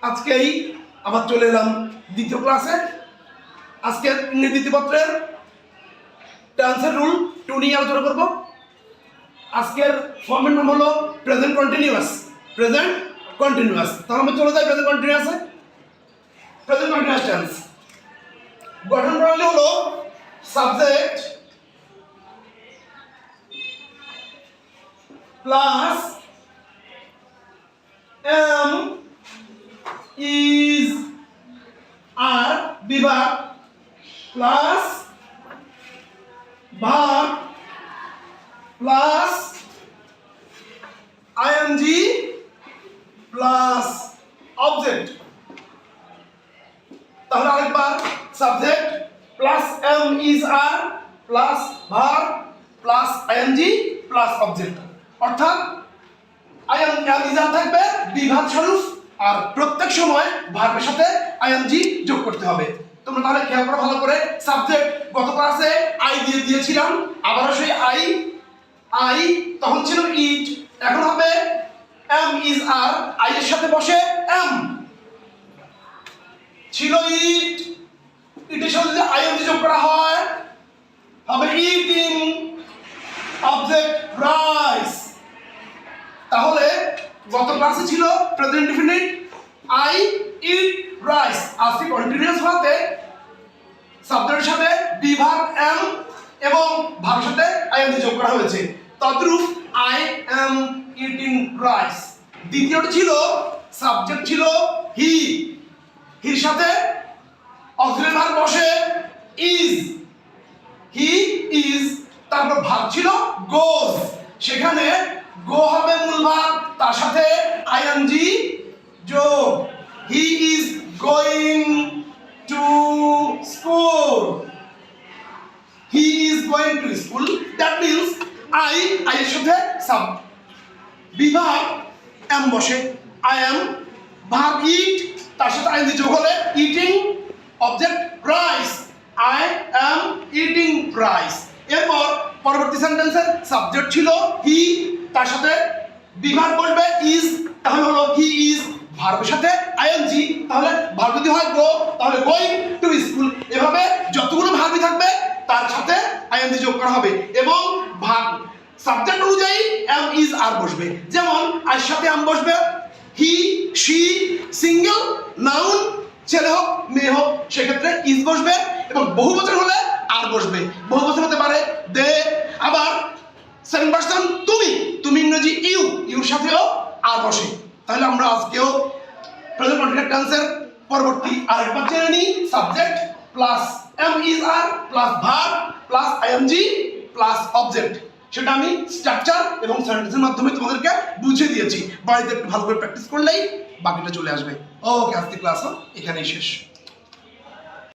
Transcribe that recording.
আজকেই আবার চলে এলাম দ্বিতীয় ক্লাসে। আজকে ইংরেজি পত্রের টেন্সের রুল 2 নিয়ে আলোচনা করব। আজকের ফর্মের নাম হলো প্রেজেন্ট কন্টিনিউয়াস। প্রেজেন্ট কন্টিনিউয়াস, তাহলে আমরা চলে যাই প্রেজেন্ট কন্টিনিউয়াসে। প্রেজেন্ট কন্টিনিউয়াস টেন্স গঠন প্রণালী হলো subject plus am is are বিভাগ plus verb plus ING plus object. তাহলে আরেকবার, subject plus am is are plus verb plus ING plus object, অর্থাৎ এম ইজ আর থাকবে বিভাগ স্বরূপ আর প্রত্যেক সময় ভার্বের সাথে আইএনজি যোগ করতে হবে। তোমরা তাহলে খেয়াল করো ভালো করে। সাবজেক্ট গত ক্লাসে আই দিয়ে দিয়েছিলাম, আবারও সেই আই তখন ছিল ইট, এখন হবে এম ইজ আর, আই এর সাথে বসে এম, ছিল ইট, ইটের সাথে যদি আইএনজি যোগ করা হয় হবে ইটিং, অবজেক্ট রাইস। তাহলে গত ক্লাসে ছিল present indefinite I eat rice, আজকে কন্টিনিউয়াস হওয়াতে সাবজেক্টের সাথে বিভাগ এম এবং ভার্বের সাথে আইএনজি যোগ করা হয়েছে। তদ্রূপ আই এম ইটিং রাইস। দ্বিতীয়টি ছিল সাবজেক্ট ছিল হি, হির সাথে অক্সিলারি ভার্ব বসে ইজ, হি ইজ, তারপর ভার্ব ছিল গোজ, সেখানে গো হবে মূল ভার্ব, তার সাথে আইএনজি যোগ, he is going to school, he is going to school. That means I এর সাথে সাব বিভাগ এম বসে, আই এম, ভার্ব ইট, তার সাথে আইএনজি যোগ হলে eating, object rice, I am eating rice. এরপর পরবর্তী সেন্টেন্সের সাবজেক্ট ছিল হি, তার সাথে বিভাগ বসবে ইজ, তাহলে হলো হি ইজ, ভার্বের সাথে আইএনজি, তাহলে ভার্ব যদি হয় গো তাহলে গোয়িং টু স্কুল। এভাবে যতগুলো ভার্বই থাকবে তার সাথে আইএনজি যোগ করা হবে এবং ভার্ব সাবজেক্ট অনুযায়ী এম ইজ আর বসবে। যেমন আর সাথে এম বসবে হি, শি, সিঙ্গেল নাউন, ছেলে হোক মেয়ে হোক সেক্ষেত্রে ইজ বসবে, এবং বহুবচন হলে আর বসবে। বহুবচন হতে পারে দে, আবার সেকেন্ড পারসন তুমি, তুমি ইংরেজি ইউ, ইউর সাথেও আর বসে। তাহলে আমরা আজকেও প্রেজেন্ট কন্টিনিউয়াস টেন্সের পরবর্তী আরেকবার জেনে নিই। Subject plus am is are plus verb plus ING plus object, সেটা আমি স্ট্রাকচার এবং সেন্টেন্সের মাধ্যমে তোমাদেরকে বুঝিয়ে দিয়েছি। বাড়িতে একটু ভালো করে প্র্যাকটিস করলেই বাকিটা চলে আসবে। ওকে, আজকে ক্লাস এখানেই শেষ।